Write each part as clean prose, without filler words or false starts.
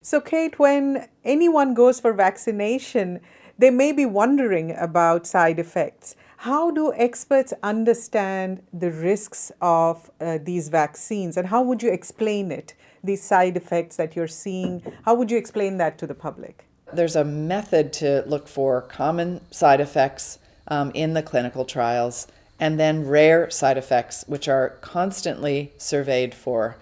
So, Kate, when anyone goes for vaccination, they may be wondering about side effects. How do experts understand the risks of these vaccines, and how would you explain it, these side effects that you're seeing? How would you explain that to the public? There's a method to look for common side effects in the clinical trials, and then rare side effects, which are constantly surveyed for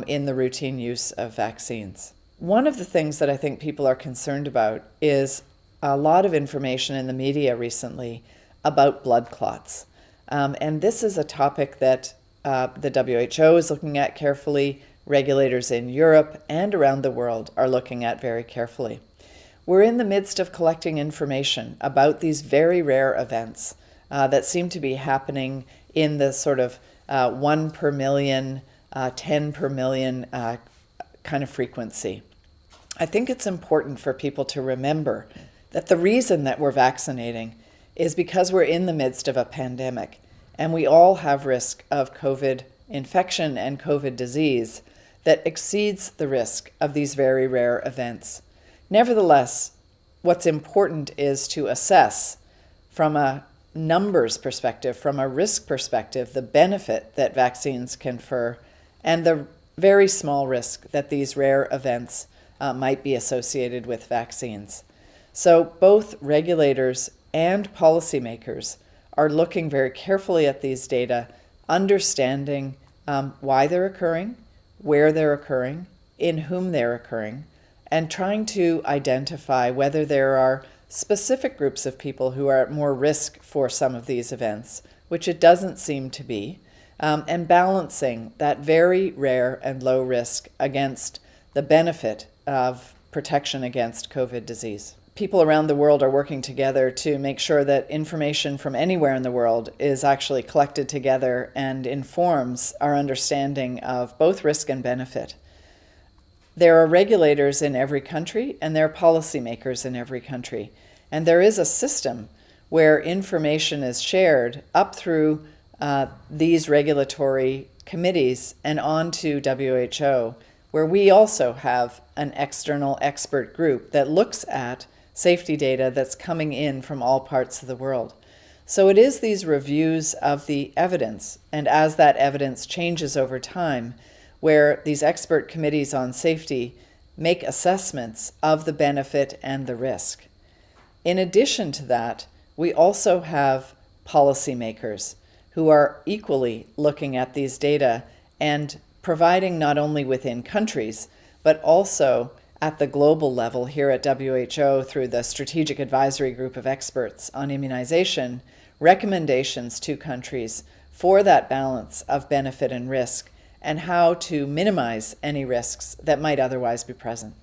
in the routine use of vaccines. One of the things that I think people are concerned about is a lot of information in the media recently about blood clots. And this is a topic that the WHO is looking at carefully, regulators in Europe and around the world are looking at very carefully. We're in the midst of collecting information about these very rare events that seem to be happening in the sort of 1 per million, 10 per million kind of frequency. I think it's important for people to remember that the reason that we're vaccinating is because we're in the midst of a pandemic, and we all have risk of COVID infection and COVID disease that exceeds the risk of these very rare events. Nevertheless, what's important is to assess from a numbers perspective, from a risk perspective, the benefit that vaccines confer and the very small risk that these rare events might be associated with vaccines. So both regulators and policymakers are looking very carefully at these data, understanding why they're occurring, where they're occurring, in whom they're occurring, and trying to identify whether there are specific groups of people who are at more risk for some of these events, which it doesn't seem to be, and balancing that very rare and low risk against the benefit of protection against COVID disease. People around the world are working together to make sure that information from anywhere in the world is actually collected together and informs our understanding of both risk and benefit. There are regulators in every country, and there are policymakers in every country. And there is a system where information is shared up through these regulatory committees and on to WHO, where we also have an external expert group that looks at safety data that's coming in from all parts of the world. So it is these reviews of the evidence, and as that evidence changes over time, where these expert committees on safety make assessments of the benefit and the risk. In addition to that, we also have policymakers who are equally looking at these data and providing not only within countries, but also at the global level here at WHO through the Strategic Advisory Group of Experts on Immunization, recommendations to countries for that balance of benefit and risk and how to minimize any risks that might otherwise be present.